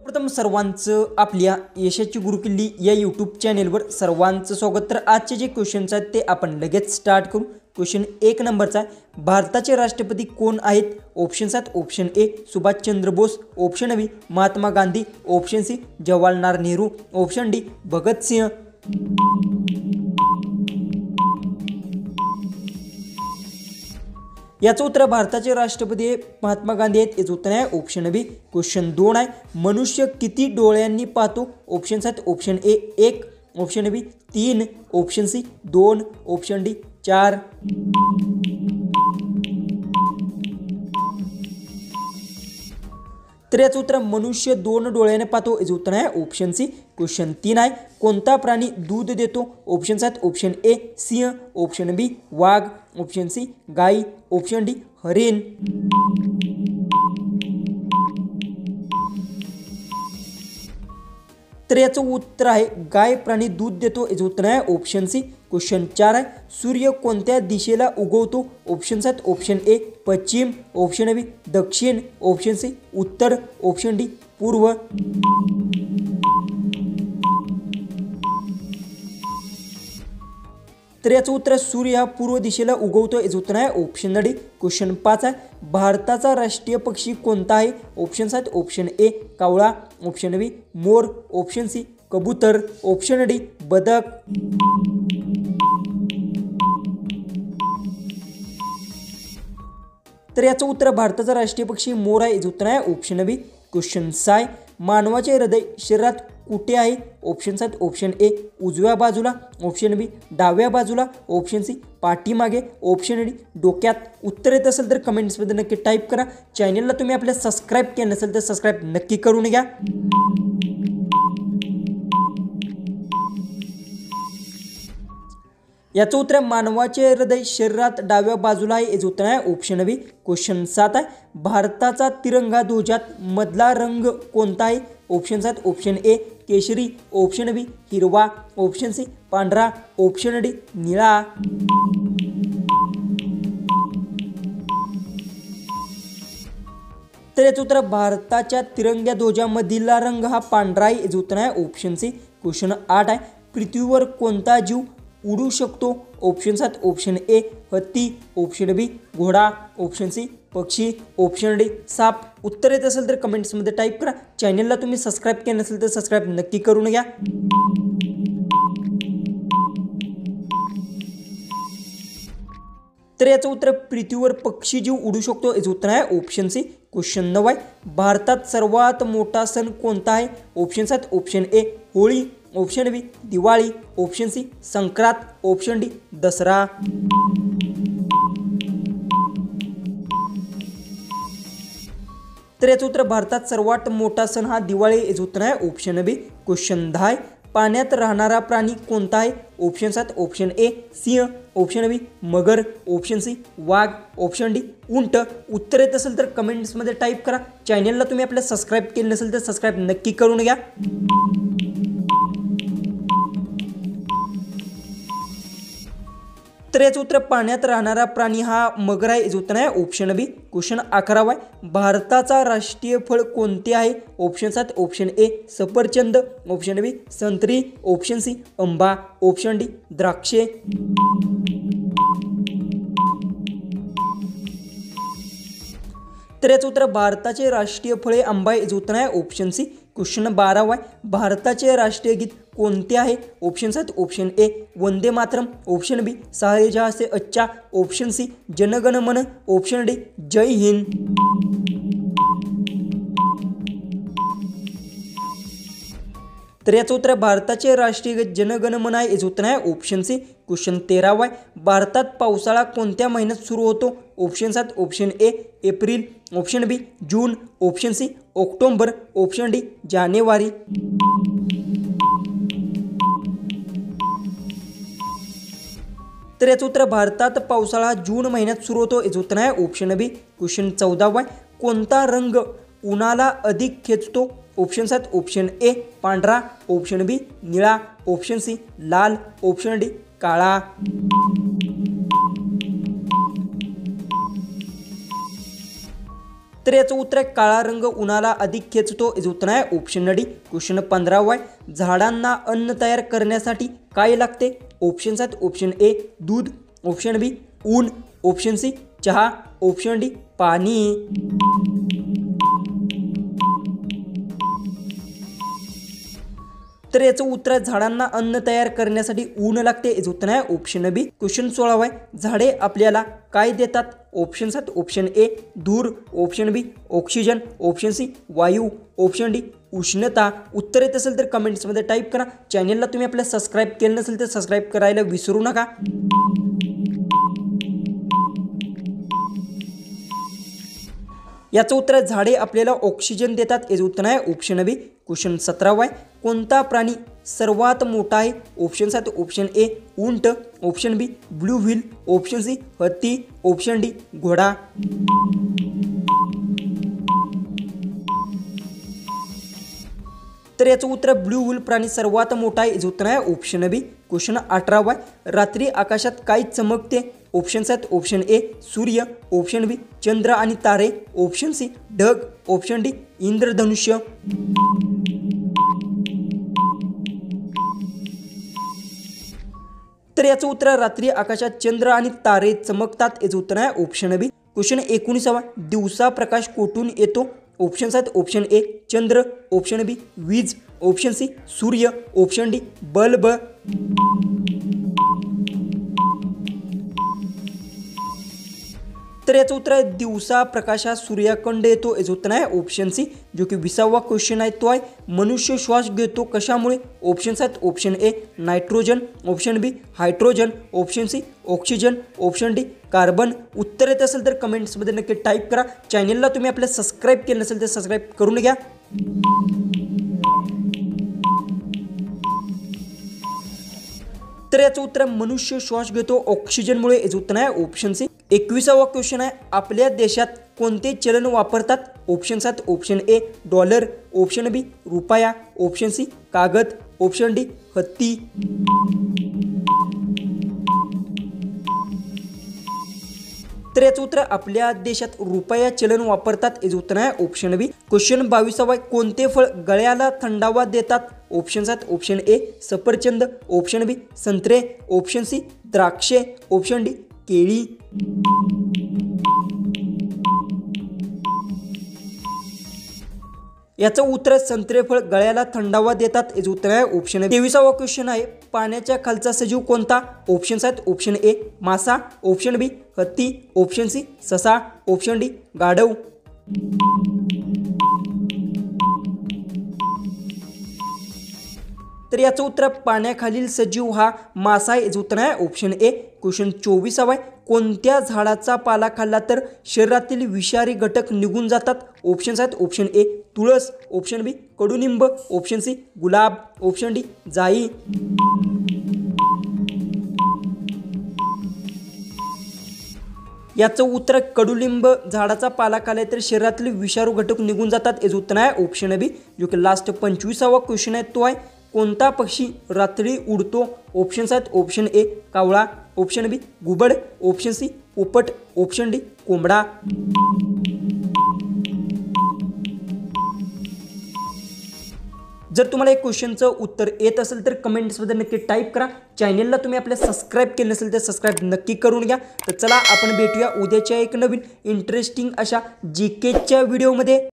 प्रथम सर्वांचं आपल्या यशाची गुरुकिल्ली या यूट्यूब चॅनेलवर सर्वांचं स्वागत। तर आजचे जे क्वेश्चन्स आहेत ते आपण लगेच स्टार्ट करू। क्वेश्चन 1 नंबरचा आहे, भारताचे राष्ट्रपती कोण आहेत? ऑप्शन्स आहेत option A Subhashchandra Bose, option B Mahatma Gandhi, option C Jawaharlal Nehru, option D Bhagatsingh. याचं उत्तर भारताचे राष्ट्रपती हे महात्मा गांधी आहेत। याचं उत्तर आहे ऑप्शन बी। क्वेश्चन 2 आहे, मनुष्य किती डोळ्यांनी पाहतो? ऑप्शन्स आहेत option A 1, option B 3, option C 2, option D 4। तर याचं उत्तर मनुष्य 2 डोळ्याने पाहतो। याचं उत्तर आहे ऑप्शन सी। क्वेश्चन 3 आहे, कोणता प्राणी दूध देतो? ऑप्शन्स आहेत ऑप्शन ए सिंह, ऑप्शन बी वाघ, ऑप्शन सी गाय, ऑप्शन डी हरिण। तर याचं उत्तर आहे गाय प्राणी दूध देतो। याचं उत्तर आहे ऑप्शन सी। क्वेश्चन 4 आहे, सूर्य कोणत्या दिशेला उगवतो? ऑप्शन्स आहेत ऑप्शन ए पश्चिम, ऑप्शन बी दक्षिण, ऑप्शन सी उत्तर, ऑप्शन डी पूर्व। तर याचं उत्तर सूर्य हा पूर्व दिशेला उगवतो। याचं उत्तर आहे ऑप्शन डी। क्वेश्चन 5 आहे, भारताचा राष्ट्रीय पक्षी कोणता आहे? ऑप्शन्स आहेत ऑप्शन ए कावळा, ऑप्शन बी मोर, ऑप्शन सी कबूतर, ऑप्शन डी बदक। तर याचं उत्तर भारताचा राष्ट्रीय पक्षी मोर आहे। याचं उत्तर आहे ऑप्शन बी। क्वेश्चन 6 आहे, मानवाचे हृदय शरीरात कुठे आहे? ऑप्शन्स आहेत ऑप्शन ए उजव्या बाजूला, ऑप्शन बी डाव्या बाजूला, ऑप्शन सी पाठीमागे, ऑप्शन डी डोक्यात। उत्तर येत असेल तर कमेंट्समध्ये नक्की टाईप करा। चॅनलला तुम्ही आपल्या सबस्क्राईब केलं नसेल तर सबस्क्राईब नक्की करून घ्या। याचं उत्तर मानवाचे हृदय शरीरात डाव्या बाजूला आहे। याचं उत्तर आहे ऑप्शन बी। क्वेश्चन 7 आहे, भारताचा तिरंगा ध्वजात मधला रंग कोणता आहे? ऑप्शन्स आहेत ऑप्शन ए केशरी, ऑप्शन बी हिरवा, ऑप्शन सी पांढरा, ऑप्शन डी निळा। तर याचं उत्तर भारताच्या तिरंग्या ध्वजामधील रंग हा पांढरा आहे। याचं उत्तर आहे ऑप्शन सी। क्वेश्चन 8 आहे, पृथ्वीवर कोणता जीव उडू शकतो? ऑप्शन्स आहेत ऑप्शन ए हत्ती, ऑप्शन बी घोडा, ऑप्शन सी पक्षी, ऑप्शन डी साप। उत्तर येत असेल तर कमेंट्समध्ये टाईप करा। चॅनलला तुम्ही सबस्क्राईब केलं नसेल तर सबस्क्राईब नक्की करून घ्या। तर याचं उत्तर पृथ्वीवर पक्षी जीव उडू शकतो। याचं उत्तर आहे ऑप्शन सी। क्वेश्चन 9 आहे, भारतात सर्वात मोठा सण कोणता आहे? ऑप्शन्स आहेत option A Holi, option B Diwali, option C Sankrant, option D Dasara. तर याचं उत्तर भारतात सर्वात मोठा सण हा दिवाळी। याचं उत्तर आहे ऑप्शन बी। क्वेश्चन 10 आहे, पाण्यात राहणारा प्राणी कोणता आहे? ऑप्शन्स आहेत ऑप्शन ए सिंह, ऑप्शन बी मगर, ऑप्शन सी वाघ, ऑप्शन डी उंट। उत्तर येत असेल तर कमेंट्समध्ये टाईप करा। चॅनलला तुम्ही आपल्या सबस्क्राईब केलं नसेल तर सबस्क्राईब नक्की करून घ्या। तर याचं उत्तर पाण्यात राहणारा प्राणी हा मगर आहे। याचं उत्तर आहे ऑप्शन बी। क्वेश्चन 11 आहे, भारताचा राष्ट्रीय फळ कोणते आहे? ऑप्शन्स आहेत ऑप्शन ए सफरचंद, ऑप्शन बी संत्री, ऑप्शन सी आंबा, ऑप्शन डी द्राक्षे। तर याचं उत्तर भारताचे राष्ट्रीय फळे आंबा आहे। याचं उत्तर आहे ऑप्शन सी। क्वेश्चन 12 आहे, भारताचे राष्ट्रीय गीत कोणते आहे? ऑप्शन्स आहेत option A Vande Mataram, option B सारे जहां से अच्छा, ऑप्शन सी जनगण मन, ऑप्शन डी जय हिंद। तर याचं उत्तर भारताचे राष्ट्रीय गीत जनगण मन आहे। याचं उत्तर आहे ऑप्शन सी। क्वेश्चन 13 आहे, भारतात पावसाळा कोणत्या महिन्यात सुरू होतो? ऑप्शन्स आहेत option A April, option B June, option C October, option D जानेवारी। तर याचं उत्तर भारतात पावसाळा जून महिन्यात सुरू होतो। याचं उत्तर आहे ऑप्शन बी। क्वेश्चन 14 आहे, कोणता रंग उन्हाला अधिक खेचतो? ऑप्शन्स आहेत ऑप्शन ए पांढरा, ऑप्शन बी निळा, ऑप्शन सी लाल, ऑप्शन डी काळा। तर याचं उत्तर आहे काळा रंग उन्हाला अधिक खेचतो, याचं उत्तर आहे ऑप्शन डी. क्वेश्चन 15 आहे, झाडांना अन्न तयार करण्यासाठी काय लागते? ऑप्शन्स आहेत ऑप्शन ए दूध, ऑप्शन बी ऊन, ऑप्शन सी चहा, ऑप्शन डी पाणी. तर याचं उत्तर आहे झाडांना अन्न तयार करण्यासाठी ऊन लागते, याचं उत्तर आहे ऑप्शन बी. क्वेश्चन 16 आहे, झाडे आपल्याला काय देतात? ऑप्शन्स आहेत ऑप्शन ए धूर, ऑप्शन बी ऑक्सिजन, ऑप्शन सी वायू, ऑप्शन डी उष्णता. उत्तर येत असेल तर कमेंट्समध्ये टाईप करा. चॅनलला तुम्ही आपल्या सबस्क्राईब केलं नसेल तर सबस्क्राईब करायला विसरू नका. याचं उत्तर आहे झाडे आपल्याला ऑक्सिजन देतात, याचं उत्तर आहे ऑप्शन बी. क्वेश्चन 17 आहे, कोणता प्राणी सर्वात मोठा आहे? ऑप्शन्स आहेत ऑप्शन ए उंट, ऑप्शन बी ब्लू व्हील, ऑप्शन सी हत्ती, ऑप्शन डी घोडा. तर याचं उत्तर ब्लू व्हील प्राणी सर्वात मोठा आहे, याचं उत्तर आहे ऑप्शन बी. क्वेश्चन 18 आहे, रात्री आकाशात काय चमकते? ऑप्शन्स आहेत ऑप्शन ए सूर्य, ऑप्शन बी चंद्र आणि तारे, ऑप्शन सी ढग, ऑप्शन डी इंद्रधनुष्य. तर याचं उत्तर रात्री आकाशात चंद्र आणि तारे चमकतात, याचं उत्तर आहे ऑप्शन बी. क्वेश्चन 19 दिवसा प्रकाश कोठून येतो? ऑप्शन्स आहेत ऑप्शन ए चंद्र, ऑप्शन बी वीज, ऑप्शन सी सूर्य, ऑप्शन डी बल्ब. तर याचं उत्तर आहे दिवसा प्रकाश हा सूर्याकडे येतो, याचं उत्तर आहे ऑप्शन सी. जो की 20वा क्वेश्चन आहे तो आहे मनुष्य श्वास घेतो कशामुळे? ऑप्शन्स आहेत option A nitrogen, option B hydrogen, option C oxygen, option D carbon. उत्तर येत असेल तर कमेंट्समध्ये नक्की टाईप करा. चॅनलला तुम्ही आपल्या सबस्क्राईब केलं नसेल तर सबस्क्राईब करून घ्या. तर याचं उत्तर मनुष्य श्वास घेतो ऑक्सिजनमुळे, याचं उत्तर आहे ऑप्शन सी. 21वा क्वेश्चन आहे, आपल्या देशात कोणते चलन वापरतात? ऑप्शन्स आहेत ऑप्शन ए डॉलर, ऑप्शन बी रुपया, ऑप्शन सी कागद, ऑप्शन डी हत्ती. तर याचं उत्तर आपल्या देशात रुपया चलन वापरतात, याचं उत्तर आहे ऑप्शन बी. क्वेश्चन 22 कोणते फळ गळ्याला थंडावा देतात? ऑप्शन्स आहेत ऑप्शन ए सफरचंद, ऑप्शन बी संत्रे, ऑप्शन सी द्राक्षे, ऑप्शन डी केळी. याचं उत्तर संत्रे फळ गळ्याला थंडावा देतात, याचं उत्तर आहे ऑप्शन. 23वा क्वेश्चन आहे, पाण्याच्या खालचा सजीव कोणता? ऑप्शन्स आहेत ऑप्शन ए मासा, ऑप्शन बी हत्ती, ऑप्शन सी ससा, ऑप्शन डी गाढव. तर याचं उत्तर पाण्याखालील सजीव हा मासा आहे, याचं उत्तर आहे ऑप्शन ए. क्वेश्चन 24 आहे, कोणत्या झाडाचा पाला खाल्ला तर शरीरातील विषारी घटक निघून जातात? ऑप्शन्स आहेत ऑप्शन ए तुळस, ऑप्शन बी कडुनिंब, ऑप्शन सी गुलाब, ऑप्शन डी जाई. याचं उत्तर कडुलिंब झाडाचा पाला खाल्ला तर शरीरातील विषारू घटक निघून जातात, याचं उत्तर आहे ऑप्शन बी. जो की लास्ट 25वा क्वेश्चन आहे तो आहे, कोणता पक्षी रात्री उडतो? ऑप्शन्स आहेत ऑप्शन ए कावळा, ऑप्शन बी घुबड, ऑप्शन सी पोपट, ऑप्शन डी कोंबडा. जर तुम्हाला एक क्वेश्चनचं उत्तर येत असेल तर कमेंट्समध्ये नक्की टाईप करा. चॅनलला तुम्ही आपल्या सबस्क्राईब केलं नसेल तर सबस्क्राईब नक्की करून घ्या. तर चला आपण भेटूया उद्याच्या एक नवीन इंटरेस्टिंग अशा जीकेच्या व्हिडिओमध्ये.